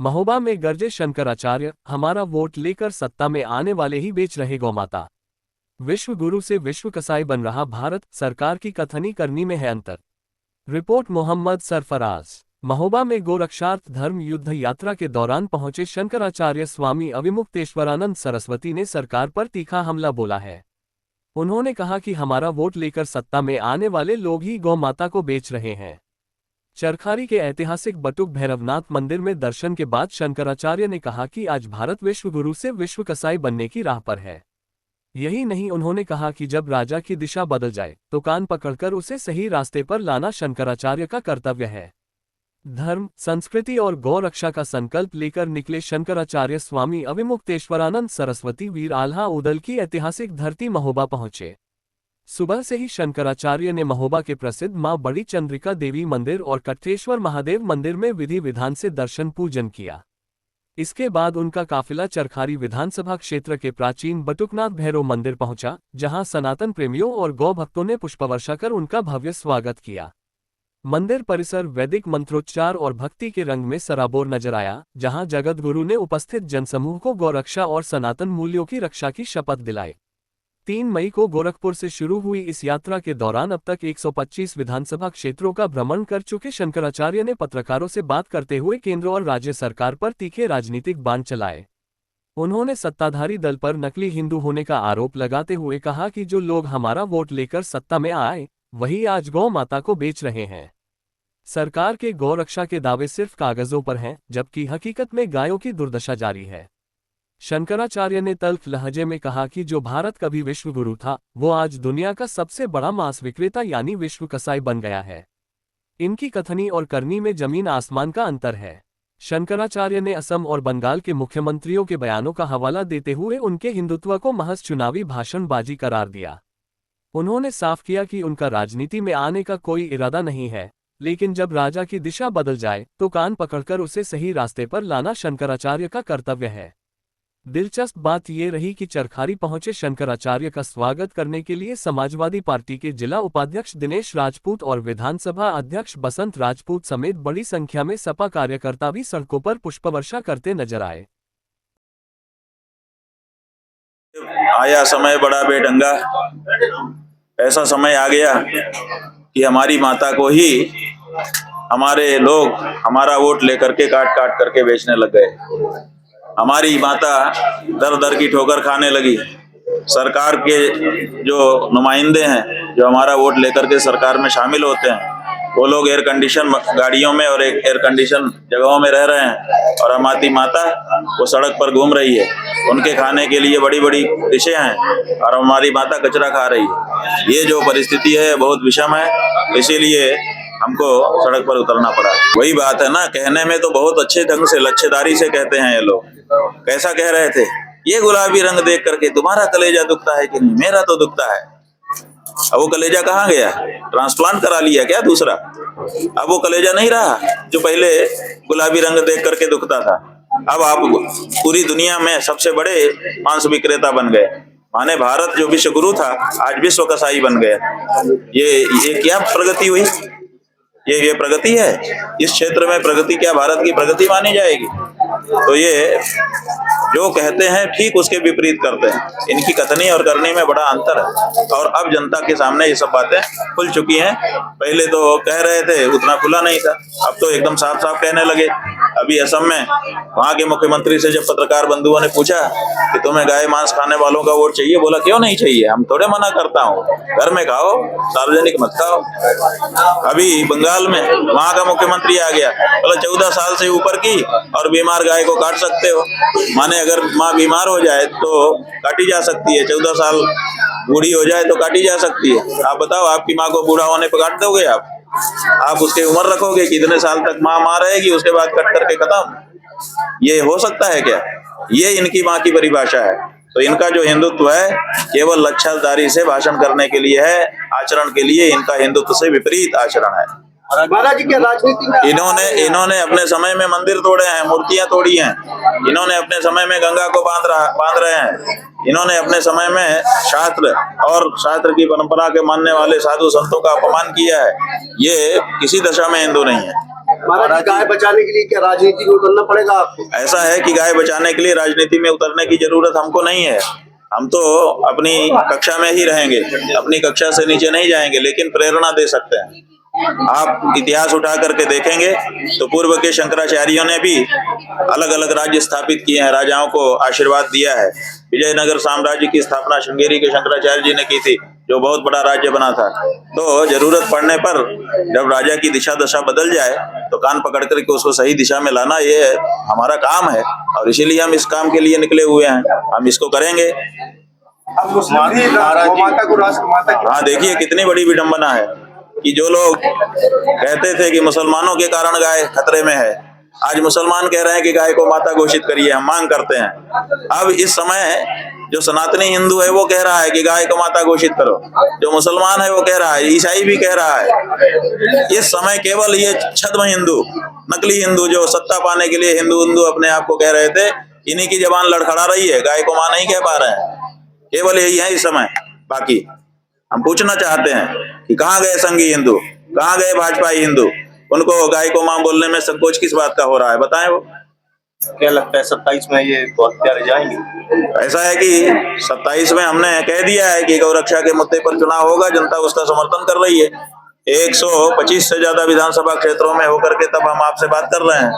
महोबा में गरजे शंकराचार्य, हमारा वोट लेकर सत्ता में आने वाले ही बेच रहे गौमाता। विश्व गुरु से विश्व कसाई बन रहा भारत, सरकार की कथनी करनी में है अंतर। रिपोर्ट मोहम्मद सरफराज। महोबा में गोरक्षार्थ धर्म युद्ध यात्रा के दौरान पहुंचे शंकराचार्य स्वामी अविमुक्तेश्वरानंद सरस्वती ने सरकार पर तीखा हमला बोला है। उन्होंने कहा कि हमारा वोट लेकर सत्ता में आने वाले लोग ही गौ माता को बेच रहे हैं। चरखारी के ऐतिहासिक बटुक भैरवनाथ मंदिर में दर्शन के बाद शंकराचार्य ने कहा कि आज भारत विश्व गुरु से विश्व कसाई बनने की राह पर है। यही नहीं, उन्होंने कहा कि जब राजा की दिशा बदल जाए तो कान पकड़कर उसे सही रास्ते पर लाना शंकराचार्य का कर्तव्य है। धर्म, संस्कृति और गौ रक्षा का संकल्प लेकर निकले शंकराचार्य स्वामी अविमुक्तेश्वरानंद सरस्वती वीर आल्हा उदल की ऐतिहासिक धरती महोबा पहुंचे। सुबह से ही शंकराचार्य ने महोबा के प्रसिद्ध मां बड़ी चंद्रिका देवी मंदिर और कट्टेश्वर महादेव मंदिर में विधि विधान से दर्शन पूजन किया। इसके बाद उनका काफिला चरखारी विधानसभा क्षेत्र के प्राचीन बटुकनाथ भैरव मंदिर पहुंचा, जहां सनातन प्रेमियों और गौ भक्तों ने पुष्पवर्षा कर उनका भव्य स्वागत किया। मंदिर परिसर वैदिक मंत्रोच्चार और भक्ति के रंग में सराबोर नजर आया, जहां जगत गुरु ने उपस्थित जनसमूह को गौरक्षा और सनातन मूल्यों की रक्षा की शपथ दिलाई। 3 मई को गोरखपुर से शुरू हुई इस यात्रा के दौरान अब तक 125 विधानसभा क्षेत्रों का भ्रमण कर चुके शंकराचार्य ने पत्रकारों से बात करते हुए केंद्र और राज्य सरकार पर तीखे राजनीतिक बाण चलाए। उन्होंने सत्ताधारी दल पर नकली हिंदू होने का आरोप लगाते हुए कहा कि जो लोग हमारा वोट लेकर सत्ता में आए, वही आज गौ माता को बेच रहे हैं। सरकार के गौ रक्षा के दावे सिर्फ कागजों पर हैं, जबकि हकीकत में गायों की दुर्दशा जारी है। शंकराचार्य ने तल्ख लहजे में कहा कि जो भारत कभी विश्व गुरु था, वो आज दुनिया का सबसे बड़ा मांस विक्रेता यानी विश्व कसाई बन गया है। इनकी कथनी और करनी में जमीन आसमान का अंतर है। शंकराचार्य ने असम और बंगाल के मुख्यमंत्रियों के बयानों का हवाला देते हुए उनके हिंदुत्व को महज चुनावी भाषणबाजी करार दिया। उन्होंने साफ किया कि उनका राजनीति में आने का कोई इरादा नहीं है, लेकिन जब राजा की दिशा बदल जाए तो कान पकड़कर उसे सही रास्ते पर लाना शंकराचार्य का कर्तव्य है। दिलचस्प बात यह रही कि चरखारी पहुंचे शंकराचार्य का स्वागत करने के लिए समाजवादी पार्टी के जिला उपाध्यक्ष दिनेश राजपूत और विधानसभा अध्यक्ष बसंत राजपूत समेत बड़ी संख्या में सपा कार्यकर्ता भी सड़कों पर पुष्पवर्षा करते नजर आए। आया समय बड़ा बेढंगा, ऐसा समय आ गया कि हमारी माता को ही हमारे लोग हमारा वोट लेकर के काट काट करके बेचने लग गए। हमारी माता दर दर की ठोकर खाने लगी। सरकार के जो नुमाइंदे हैं, जो हमारा वोट लेकर के सरकार में शामिल होते हैं, वो लोग एयर कंडीशन गाड़ियों में और एयर कंडीशन जगहों में रह रहे हैं, और हमारी माता वो सड़क पर घूम रही है। उनके खाने के लिए बड़ी बड़ी डिशें हैं और हमारी माता कचरा खा रही है। ये जो परिस्थिति है बहुत विषम है, इसीलिए हमको सड़क पर उतरना पड़ा। वही बात है ना, कहने में तो बहुत अच्छे ढंग से लच्छेदारी से कहते हैं ये लोग। कैसा कह रहे थे, ये गुलाबी रंग देख करके तुम्हारा कलेजा दुखता है कि नहीं? मेरा तो दुखता है। अब वो कलेजा कहाँ गया? ट्रांसप्लांट करा लिया क्या दूसरा? अब वो कलेजा नहीं रहा जो पहले गुलाबी रंग देख करके दुखता था। अब आप पूरी दुनिया में सबसे बड़े मांस विक्रेता बन गए। माने भारत जो विश्व गुरु था आज विश्व कसाई बन गया। ये क्या प्रगति हुई? ये प्रगति है? इस क्षेत्र में प्रगति क्या भारत की प्रगति मानी जाएगी? तो ये जो कहते हैं ठीक उसके विपरीत करते हैं। इनकी कथनी और करनी में बड़ा अंतर है, और अब जनता के सामने ये सब बातें खुल चुकी हैं। पहले तो कह रहे थे, उतना खुला नहीं था, अब तो एकदम साफ साफ कहने लगे। अभी असम में वहाँ के मुख्यमंत्री से जब पत्रकार बंधुओं ने पूछा कि तुम्हें गाय मांस खाने वालों का वोट चाहिए, बोला क्यों नहीं चाहिए, हम थोड़े मना करता हूँ, घर में खाओ, सार्वजनिक मत खाओ। अभी बंगाल में वहाँ का मुख्यमंत्री आ गया, बोला 14 साल से ऊपर की और बीमार गाय को काट सकते हो। माने अगर माँ बीमार हो जाए तो काटी जा सकती है, 14 साल बूढ़ी हो जाए तो काटी जा सकती है। आप बताओ, आपकी माँ को बूढ़ा होने पर काट दोगे? आप उसकी उम्र रखोगे कि इतने साल तक माँ रहेगी, उसके बाद कट करके खत्म? ये हो सकता है क्या? ये इनकी माँ की परिभाषा है। तो इनका जो हिंदुत्व है केवल लच्छादारी से भाषण करने के लिए है, आचरण के लिए इनका हिंदुत्व से विपरीत आचरण है। महाराज जी के राजनीति में इन्होंने अपने समय में मंदिर तोड़े हैं, मूर्तियां तोड़ी हैं। इन्होंने अपने समय में गंगा को बांध रहे हैं। इन्होंने अपने समय में शास्त्र और शास्त्र की परंपरा के मानने वाले साधु संतों का अपमान किया है। ये किसी दशा में हिंदू नहीं है। महाराज गाय बचाने के लिए क्या राजनीति में उतरना पड़ेगा आपको? ऐसा है कि गाय बचाने के लिए राजनीति में उतरने की जरूरत हमको नहीं है। हम तो अपनी कक्षा में ही रहेंगे, अपनी कक्षा से नीचे नहीं जाएंगे, लेकिन प्रेरणा दे सकते हैं। आप इतिहास उठा करके देखेंगे तो पूर्व के शंकराचार्यों ने भी अलग अलग राज्य स्थापित किए हैं, राजाओं को आशीर्वाद दिया है। विजयनगर साम्राज्य की स्थापना श्रृंगेरी के शंकराचार्य जी ने की थी, जो बहुत बड़ा राज्य बना था। तो जरूरत पड़ने पर जब राजा की दिशा दशा बदल जाए तो कान पकड़ करके उसको सही दिशा में लाना, ये हमारा काम है और इसीलिए हम इस काम के लिए निकले हुए हैं। हम इसको करेंगे। हाँ, देखिए कितनी बड़ी विडंबना है कि जो लोग कहते थे कि मुसलमानों के कारण गाय खतरे में है, आज मुसलमान कह रहे हैं कि गाय को माता घोषित करिए, हम मांग करते हैं। अब इस समय जो सनातनी हिंदू है वो कह रहा है कि गाय को माता घोषित करो, जो मुसलमान है वो कह रहा है, ईसाई भी कह रहा है। इस समय केवल ये छद्म हिंदू, नकली हिंदू जो सत्ता पाने के लिए हिंदू हिंदू अपने आप को कह रहे थे, इन्हीं की जबान लड़खड़ा रही है, गाय को मां नहीं कह पा रहे हैं। केवल यही है इस समय। बाकी हम पूछना चाहते हैं कि कहाँ गए संघी हिंदू, कहाँ गए भाजपाई हिंदू? उनको गाय को मां बोलने में संकोच किस बात का हो रहा है, बताएं वो। क्या लगता है 27 में ये हत्यारे जाएंगे? ऐसा है कि 27 में हमने कह दिया है कि गौरक्षा के मुद्दे पर चुनाव होगा, जनता उसका समर्थन कर रही है। 125 से ज्यादा विधानसभा क्षेत्रों में होकर के तब हम आपसे बात कर रहे हैं।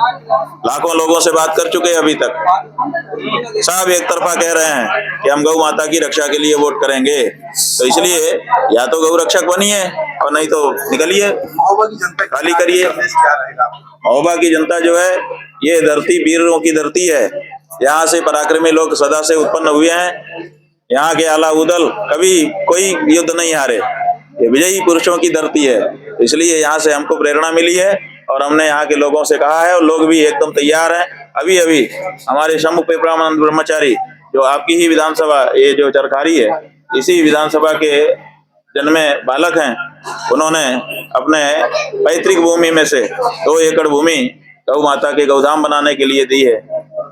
लाखों लोगों से बात कर चुके हैं अभी तक। सब एक तरफा कह रहे हैं कि हम गौ माता की रक्षा के लिए वोट करेंगे। तो इसलिए या तो गौ रक्षक बनिए और नहीं तो निकलिए, खाली करिए। महोबा की जनता जो है, ये धरती वीरों की धरती है। यहाँ से पराक्रमी लोग सदा से उत्पन्न हुए हैं। यहाँ के आला उदल कभी कोई युद्ध नहीं हारे। ये विजयी पुरुषों की धरती है, इसलिए यहाँ से हमको प्रेरणा मिली है और हमने यहाँ के लोगों से कहा है और लोग भी एकदम तैयार हैं। अभी अभी हमारे शंभु पेपरानंद ब्रह्मचारी, जो आपकी ही विधानसभा, ये जो चरखारी है, इसी विधानसभा के जन्मे बालक हैं, उन्होंने अपने पैतृक भूमि में से 2 एकड़ भूमि गौ माता के गौधाम बनाने के लिए दी है।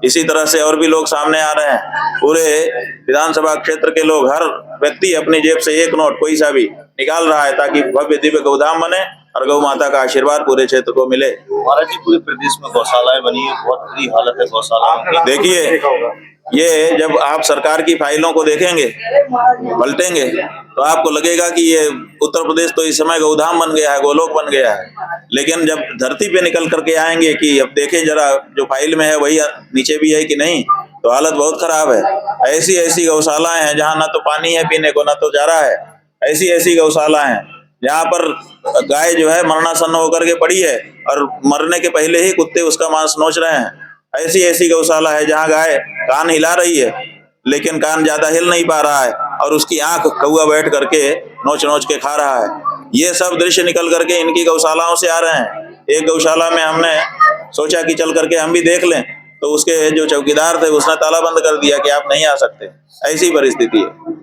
इसी तरह से और भी लोग सामने आ रहे हैं। पूरे विधानसभा क्षेत्र के लोग, हर व्यक्ति अपनी जेब से 1 नोट कोई सा भी निकाल रहा है ताकि भव्य दिव्य गौधाम बने और गौ माता का आशीर्वाद पूरे क्षेत्र को मिले। महाराज जी, पूरे प्रदेश में गौशालाएं बनी है, बहुत बुरी हालत है गौशाला की। देखिए, ये जब आप सरकार की फाइलों को देखेंगे, पलटेंगे, तो आपको लगेगा कि ये उत्तर प्रदेश तो इस समय गौधाम बन गया है, गोलोक बन गया है। लेकिन जब धरती पे निकल करके आएंगे कि अब देखें जरा जो फाइल में है वही नीचे भी है कि नहीं, तो हालत बहुत खराब है। ऐसी ऐसी गौशालाएं हैं जहाँ ना तो पानी है पीने को, ना तो चारा है। ऐसी ऐसी गौशाला हैं जहाँ पर गाय जो है मरणासन्न होकर के पड़ी है और मरने के पहले ही कुत्ते उसका मांस नोच रहे हैं। ऐसी ऐसी गौशाला है जहाँ गाय कान हिला रही है, लेकिन कान ज्यादा हिल नहीं पा रहा है और उसकी आंख कौवा बैठ करके नोच नोच के खा रहा है। ये सब दृश्य निकल करके इनकी गौशालाओं से आ रहे हैं। एक गौशाला में हमने सोचा कि चल करके हम भी देख लें, तो उसके जो चौकीदार थे उसने ताला बंद कर दिया कि आप नहीं आ सकते। ऐसी परिस्थिति है।